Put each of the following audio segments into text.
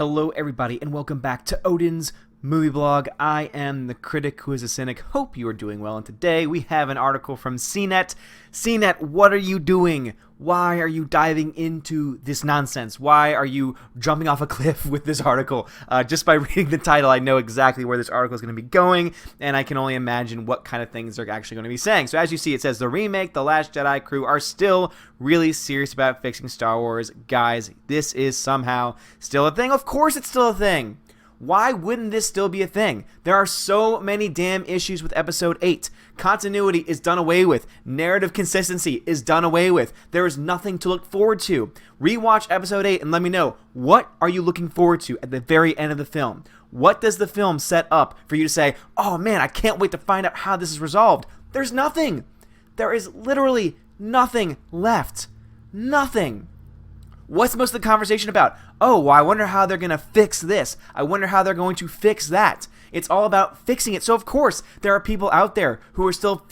Hello everybody and welcome back to Odin's Movie Blog. I am the critic who is a cynic. Hope you are doing well, and today we have an article from CNET. CNET, what are you doing? Why are you diving into this nonsense? Why are you jumping off a cliff with this article? Just by reading the title, I know exactly where this article is going to be going, and I can only imagine what kind of things they're actually going to be saying. So as you see, it says, the remake, The Last Jedi crew are still really serious about fixing Star Wars. Guys, this is somehow still a thing. Of course it's still a thing. Why wouldn't this still be a thing? There are so many damn issues with Episode 8. Continuity is done away with. Narrative consistency is done away with. There is nothing to look forward to. Rewatch Episode 8 and let me know, what are you looking forward to at the very end of the film? What does the film set up for you to say, oh man, I can't wait to find out how this is resolved? There's nothing. There is literally nothing left. Nothing. What's most of the conversation about? Oh, well, I wonder how they're going to fix this. I wonder how they're going to fix that. It's all about fixing it. So, of course, there are people out there who are still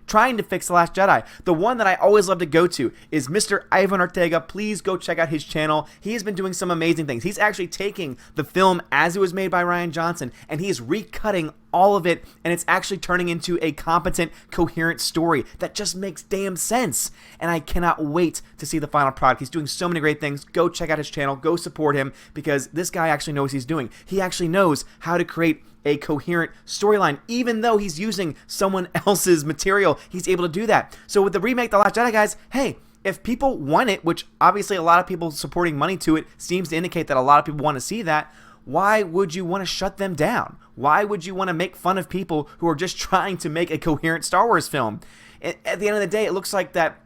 trying to fix The Last Jedi. The one that I always love to go to is Mr. Ivan Ortega. Please go check out his channel. He has been doing some amazing things. He's actually taking the film as it was made by Rian Johnson, and he is recutting all of it, and it's actually turning into a competent, coherent story that just makes damn sense. And I cannot wait to see the final product. He's doing so many great things. Go check out his channel. Go support him, because this guy actually knows what he's doing. He actually knows how to create a coherent storyline. Even though he's using someone else's material, he's able to do that. So with the remake, The Last Jedi, guys, hey, if people want it, which obviously a lot of people supporting money to it seems to indicate that a lot of people want to see that, why would you want to shut them down? Why would you want to make fun of people who are just trying to make a coherent Star Wars film? At the end of the day, it looks like that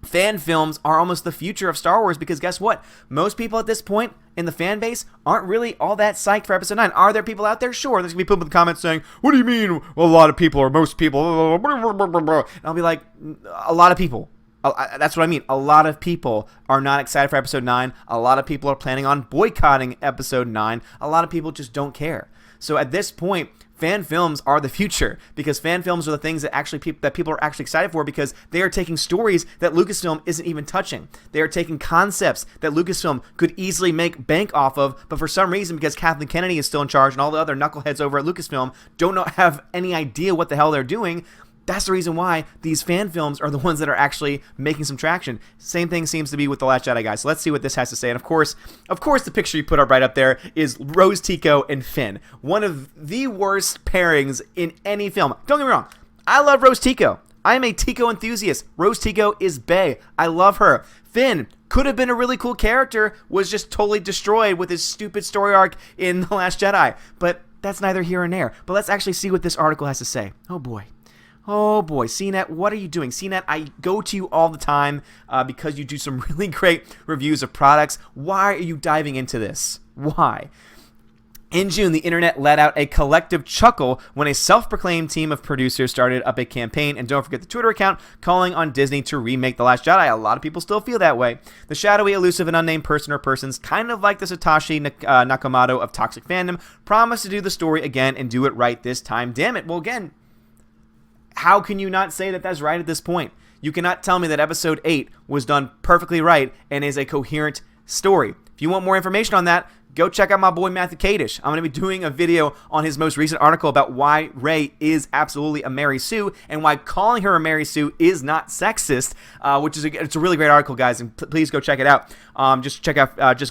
fan films are almost the future of Star Wars, because guess what? Most people at this point in the fan base aren't really all that psyched for Episode 9. Are there people out there? Sure. There's going to be people in the comments saying, what do you mean a lot of people or most people? And I'll be like, a lot of people. That's what I mean. A lot of people are not excited for Episode 9. A lot of people are planning on boycotting Episode 9. A lot of people just don't care. So at this point, fan films are the future, because fan films are the things that people are actually excited for, because they are taking stories that Lucasfilm isn't even touching. They are taking concepts that Lucasfilm could easily make bank off of, but for some reason, because Kathleen Kennedy is still in charge and all the other knuckleheads over at Lucasfilm don't have any idea what the hell they're doing, that's the reason why these fan films are the ones that are actually making some traction. Same thing seems to be with The Last Jedi, guys. So let's see what this has to say. And of course, the picture you put up right up there is Rose Tico and Finn. One of the worst pairings in any film. Don't get me wrong. I love Rose Tico. I am a Tico enthusiast. Rose Tico is bae. I love her. Finn could have been a really cool character, was just totally destroyed with his stupid story arc in The Last Jedi. But that's neither here nor there. But let's actually see what this article has to say. Oh boy. Oh boy, CNET, what are you doing? CNET, I go to you all the time because you do some really great reviews of products. Why are you diving into this? Why? In June, the internet let out a collective chuckle when a self-proclaimed team of producers started up a campaign, and don't forget the Twitter account, calling on Disney to remake The Last Jedi. A lot of people still feel that way. The shadowy, elusive, and unnamed person or persons, kind of like the Satoshi Nakamoto of toxic fandom, promised to do the story again and do it right this time. Damn it. Well, again, how can you not say that that's right at this point? You cannot tell me that Episode 8 was done perfectly right and is a coherent story. If you want more information on that, go check out my boy Matthew Kadish. I'm going to be doing a video on his most recent article about why Rey is absolutely a Mary Sue and why calling her a Mary Sue is not sexist, which is it's a really great article, guys, and please go check it out. Just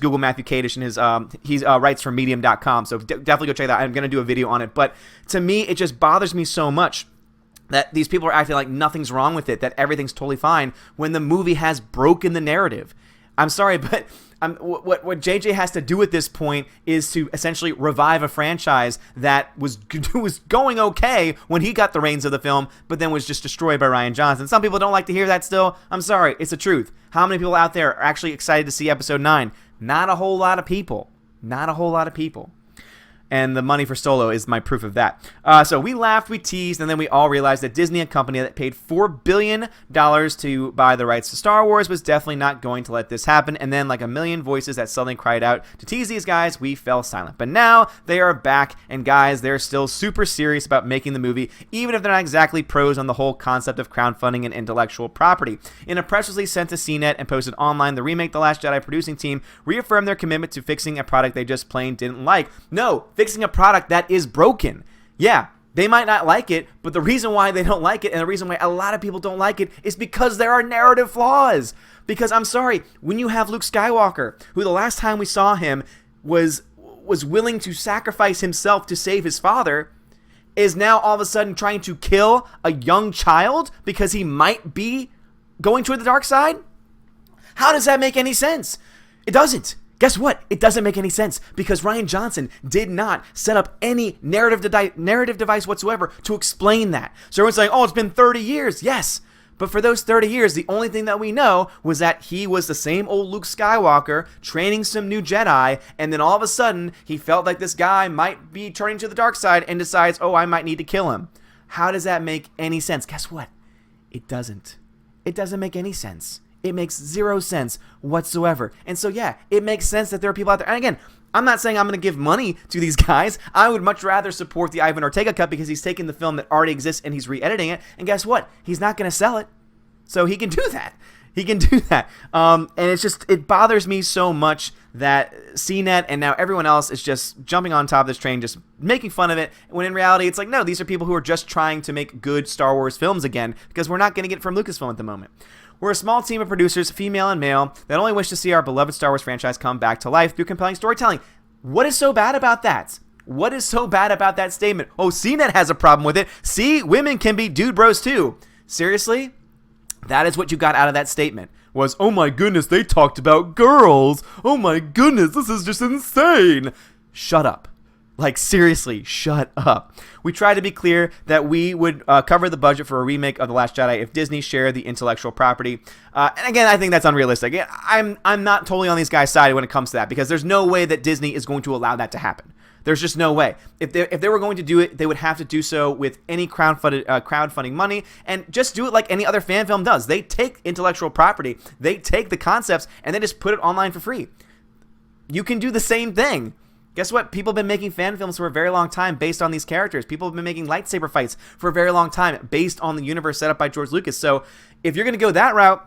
Google Matthew Kadish, and he writes for Medium.com, so definitely go check that out. I'm going to do a video on it, but to me, it just bothers me so much that these people are acting like nothing's wrong with it, that everything's totally fine, when the movie has broken the narrative. I'm sorry, but what JJ has to do at this point is to essentially revive a franchise that was going okay when he got the reins of the film, but then was just destroyed by Rian Johnson. Some people don't like to hear that still. I'm sorry, it's the truth. How many people out there are actually excited to see Episode 9? Not a whole lot of people. Not a whole lot of people. and the money for Solo is my proof of that. So we laughed, we teased, and then we all realized that Disney and company that paid $4 billion to buy the rights to Star Wars was definitely not going to let this happen. And then, like a million voices that suddenly cried out to tease these guys, we fell silent. But now they are back, and guys, they're still super serious about making the movie, even if they're not exactly pros on the whole concept of crowdfunding and intellectual property. In a press release sent to CNET and posted online, the remake The Last Jedi producing team reaffirmed their commitment to fixing a product they just plain didn't like. No, fixing a product that is broken. Yeah, they might not like it, but the reason why they don't like it, and the reason why a lot of people don't like it, is because there are narrative flaws. Because, I'm sorry, when you have Luke Skywalker, who the last time we saw him was willing to sacrifice himself to save his father, is now all of a sudden trying to kill a young child because he might be going toward the dark side? How does that make any sense? It doesn't. Guess what? It doesn't make any sense because Rian Johnson did not set up any narrative device whatsoever to explain that. So everyone's saying, oh, it's been 30 years. Yes. But for those 30 years, the only thing that we know was that he was the same old Luke Skywalker training some new Jedi, and then all of a sudden, he felt like this guy might be turning to the dark side and decides, oh, I might need to kill him. How does that make any sense? Guess what? It doesn't. It doesn't make any sense. It makes zero sense whatsoever. And so, yeah, it makes sense that there are people out there. And again, I'm not saying I'm going to give money to these guys. I would much rather support the Ivan Ortega cut because he's taking the film that already exists and he's re-editing it. And guess what? He's not going to sell it. So he can do that. He can do that. And it's just, it bothers me so much that CNET and now everyone else is just jumping on top of this train, just making fun of it, when in reality, it's like, no, these are people who are just trying to make good Star Wars films again because we're not going to get it from Lucasfilm at the moment. We're a small team of producers, female and male, that only wish to see our beloved Star Wars franchise come back to life through compelling storytelling. What is so bad about that? What is so bad about that statement? Oh, CNET has a problem with it. See, women can be dude bros too. Seriously? That is what you got out of that statement. Was, oh my goodness, they talked about girls. Oh my goodness, this is just insane. Shut up. Like, seriously, shut up. We tried to be clear that we would cover the budget for a remake of The Last Jedi if Disney shared the intellectual property. And again, I think that's unrealistic. I'm not totally on these guys' side when it comes to that because there's no way that Disney is going to allow that to happen. There's just no way. If they were going to do it, they would have to do so with any crowdfunding money and just do it like any other fan film does. They take intellectual property, they take the concepts, and they just put it online for free. You can do the same thing. Guess what? People have been making fan films for a very long time based on these characters. People have been making lightsaber fights for a very long time based on the universe set up by George Lucas. So if you're going to go that route,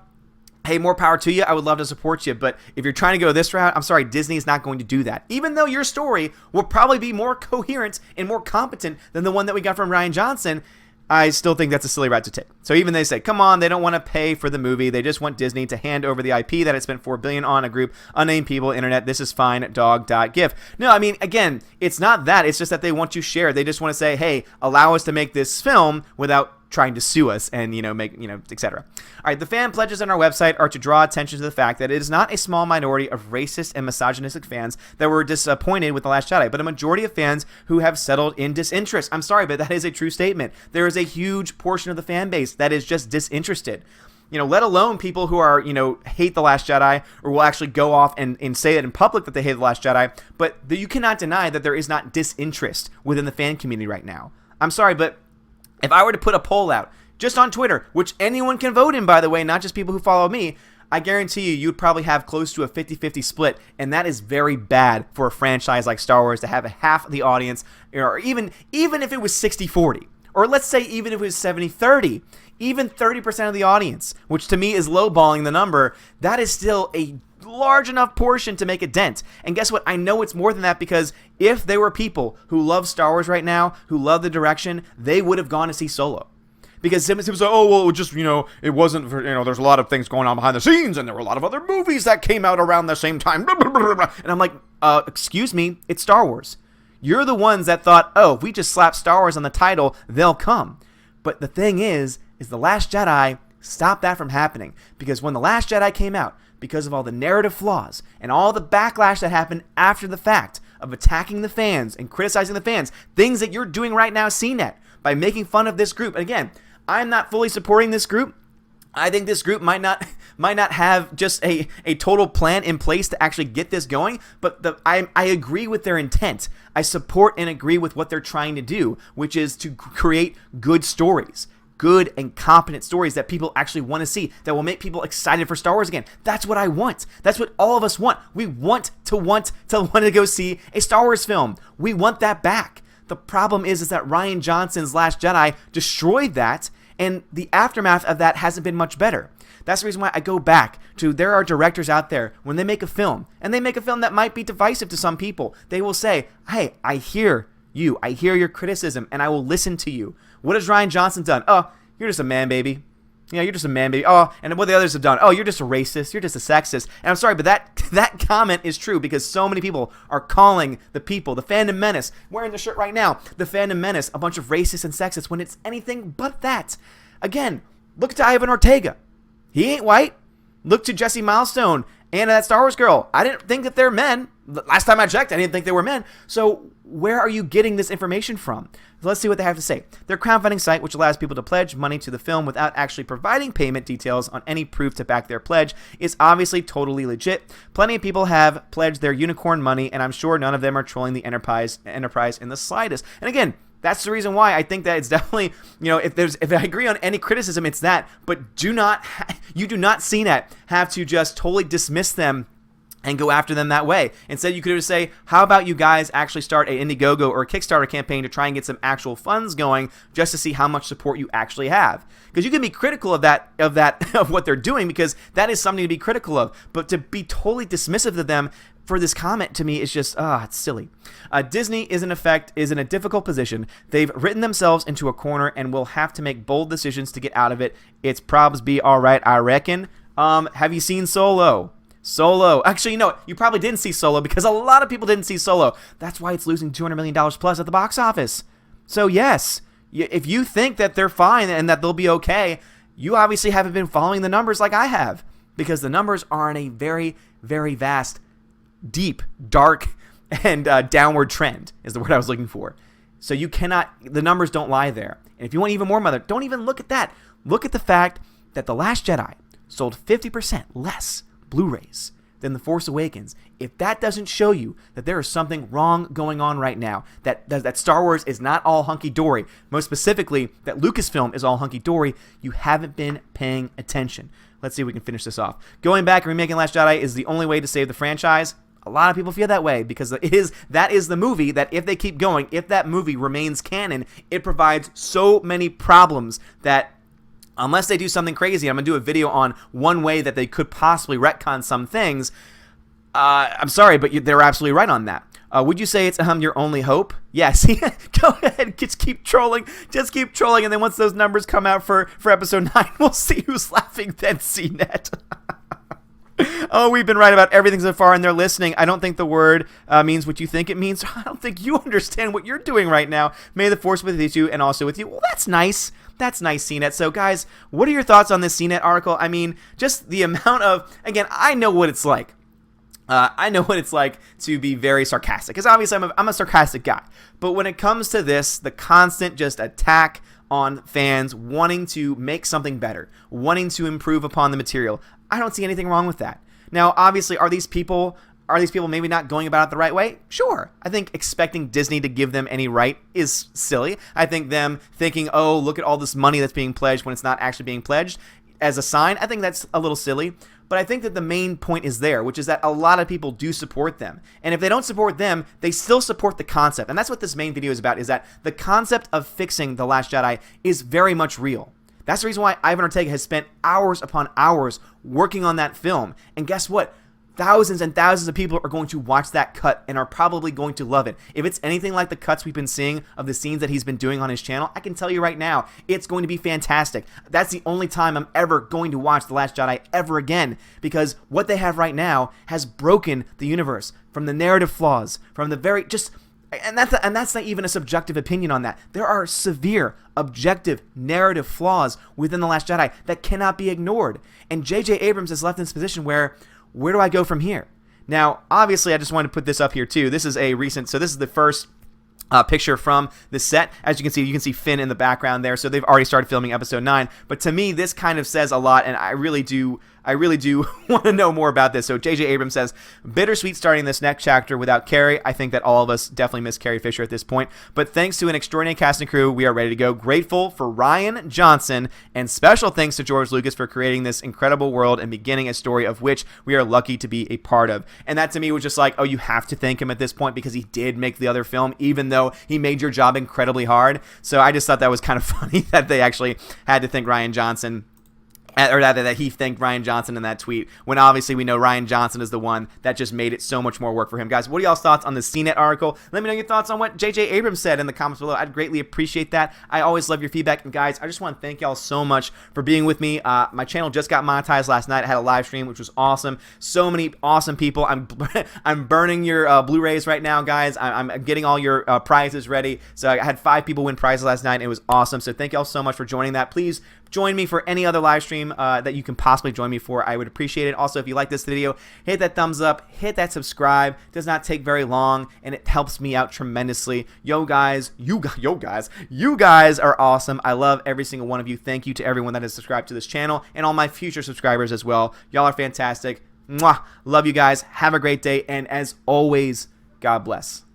hey, more power to you. I would love to support you. But if you're trying to go this route, I'm sorry, Disney is not going to do that. Even though your story will probably be more coherent and more competent than the one that we got from Rian Johnson, I still think that's a silly route to take. So even they say, come on, they don't want to pay for the movie. They just want Disney to hand over the IP that it spent $4 billion on a group, unnamed people, internet, this is fine, dog.gif. No, I mean, again, it's not that. It's just that they want you shared. They just want to say, hey, allow us to make this film without trying to sue us and, etc. All right, the fan pledges on our website are to draw attention to the fact that it is not a small minority of racist and misogynistic fans that were disappointed with The Last Jedi, but a majority of fans who have settled in disinterest. I'm sorry, but that is a true statement. There is a huge portion of the fan base that is just disinterested. Let alone people who are, hate The Last Jedi or will actually go off and say it in public that they hate The Last Jedi, but you cannot deny that there is not disinterest within the fan community right now. I'm sorry, but if I were to put a poll out just on Twitter, which anyone can vote in, by the way, not just people who follow me, I guarantee you'd probably have close to a 50-50 split, and that is very bad for a franchise like Star Wars to have half the audience, or even if it was 60-40, or let's say even if it was 70-30, even 30% of the audience, which to me is lowballing the number, that is still a large enough portion to make a dent. And guess what? I know it's more than that because if there were people who love Star Wars right now, who love the direction, they would have gone to see Solo. Because people say, oh, well, it wasn't for, there's a lot of things going on behind the scenes and there were a lot of other movies that came out around the same time. And I'm like, excuse me, it's Star Wars. You're the ones that thought, oh, if we just slap Star Wars on the title, they'll come. But the thing is The Last Jedi stopped that from happening. Because when The Last Jedi came out, because of all the narrative flaws and all the backlash that happened after the fact of attacking the fans and criticizing the fans, things that you're doing right now, CNET, by making fun of this group. And again, I'm not fully supporting this group. I think this group might not have just a total plan in place to actually get this going, but I agree with their intent. I support and agree with what they're trying to do, which is to create good stories. Good and competent stories that people actually want to see, that will make people excited for Star Wars again. That's what I want. That's what all of us want. We want to go see a Star Wars film. We want that back. The problem is that Rian Johnson's Last Jedi destroyed that, and the aftermath of that hasn't been much better. That's the reason why I go back to, there are directors out there, when they make a film, and they make a film that might be divisive to some people, they will say, hey, I hear you. I hear your criticism, and I will listen to you. What has Rian Johnson done? Oh, you're just a man baby. Yeah, you're just a man baby. Oh, and what the others have done? Oh, you're just a racist. You're just a sexist. And I'm sorry, but that comment is true because so many people are calling the Fandom Menace, wearing the shirt right now, the Fandom Menace, a bunch of racists and sexists when it's anything but that. Again, look to Ivan Ortega. He ain't white. Look to Jesse Milestone and that Star Wars girl. I didn't think that they're men. Last time I checked, I didn't think they were men. So where are you getting this information from? Let's see what they have to say. Their crowdfunding site, which allows people to pledge money to the film without actually providing payment details on any proof to back their pledge, is obviously totally legit. Plenty of people have pledged their unicorn money, and I'm sure none of them are trolling the Enterprise in the slightest. And again, that's the reason why I think that it's definitely, if I agree on any criticism, it's that. But you do not see that have to just totally dismiss them and go after them that way. Instead, you could just say, how about you guys actually start an Indiegogo or a Kickstarter campaign to try and get some actual funds going just to see how much support you actually have. Because you can be critical of what they're doing, because that is something to be critical of. But to be totally dismissive of them for this comment, to me, is just, it's silly. Disney is in a difficult position. They've written themselves into a corner and will have to make bold decisions to get out of it. Its probs be all right, I reckon. Have you seen Solo? Actually, no, you probably didn't see Solo because a lot of people didn't see Solo. That's why it's losing $200 million plus at the box office. So yes, if you think that they're fine and that they'll be okay, you obviously haven't been following the numbers like I have, because the numbers are in a very, very vast, deep, dark, and downward trend is the word I was looking for. So the numbers don't lie there. And if you want even more, don't even look at that. Look at the fact that The Last Jedi sold 50% less Blu-rays than The Force Awakens. If that doesn't show you that there is something wrong going on right now, that Star Wars is not all hunky-dory, most specifically that Lucasfilm is all hunky-dory, you haven't been paying attention. Let's see if we can finish this off. Going back and remaking Last Jedi is the only way to save the franchise. A lot of people feel that way because that is the movie that, if they keep going, if that movie remains canon, it provides so many problems that unless they do something crazy, I'm going to do a video on one way that they could possibly retcon some things. I'm sorry, but they're absolutely right on that. Would you say it's your only hope? Yes. Go ahead, just keep trolling. And then once those numbers come out for episode 9, we'll see who's laughing then, CNET. Oh, we've been right about everything so far, and they're listening. I don't think the word means what you think it means. I don't think you understand what you're doing right now. May the Force be with you and also with you. Well, that's nice. That's nice, CNET. So, guys, what are your thoughts on this CNET article? I mean, just the amount of... Again, I know what it's like. I know what it's like to be very sarcastic, because obviously I'm a sarcastic guy. But when it comes to this, the constant just attack on fans wanting to make something better, wanting to improve upon the material, I don't see anything wrong with that. Now, obviously, are these people maybe not going about it the right way? Sure. I think expecting Disney to give them any right is silly. I think them thinking, oh, look at all this money that's being pledged when it's not actually being pledged as a sign, I think that's a little silly. But I think that the main point is there, which is that a lot of people do support them. And if they don't support them, they still support the concept. And that's what this main video is about, is that the concept of fixing The Last Jedi is very much real. That's the reason why Ivan Ortega has spent hours upon hours working on that film. And guess what? Thousands and thousands of people are going to watch that cut and are probably going to love it. If it's anything like the cuts we've been seeing of the scenes that he's been doing on his channel, I can tell you right now, it's going to be fantastic. That's the only time I'm ever going to watch The Last Jedi ever again, because what they have right now has broken the universe from the narrative flaws, from the very and that's not even a subjective opinion on that. There are severe, objective, narrative flaws within The Last Jedi that cannot be ignored. And J.J. Abrams is left in this position where do I go from here? Now, obviously, I just wanted to put this up here too. This is a recent, so this is the first picture from the set. As you can see Finn in the background there. So they've already started filming episode 9. But to me, this kind of says a lot, and I really do want to know more about this. So J.J. Abrams says, bittersweet starting this next chapter without Carrie. I think that all of us definitely miss Carrie Fisher at this point. But thanks to an extraordinary cast and crew, we are ready to go. Grateful for Rian Johnson, and special thanks to George Lucas for creating this incredible world and beginning a story of which we are lucky to be a part of. And that to me was just like, oh, you have to thank him at this point because he did make the other film, even though he made your job incredibly hard. So I just thought that was kind of funny that they actually had to thank Rian Johnson, or rather that he thanked Rian Johnson in that tweet, when obviously we know Rian Johnson is the one that just made it so much more work for him. Guys, what are y'all's thoughts on the CNET article? Let me know your thoughts on what J.J. Abrams said in the comments below. I'd greatly appreciate that. I always love your feedback. And guys, I just want to thank y'all so much for being with me. My channel just got monetized last night. I had a live stream, which was awesome. So many awesome people. I'm burning your Blu-rays right now, guys. I'm getting all your prizes ready. So I had 5 people win prizes last night, and it was awesome. So thank y'all so much for joining that. Please join me for any other live stream that you can possibly join me for. I would appreciate it. Also, if you like this video, hit that thumbs up, hit that subscribe. It does not take very long, and it helps me out tremendously. You guys are awesome. I love every single one of you. Thank you to everyone that has subscribed to this channel and all my future subscribers as well. Y'all are fantastic. Mwah. Love you guys. Have a great day, and as always, God bless.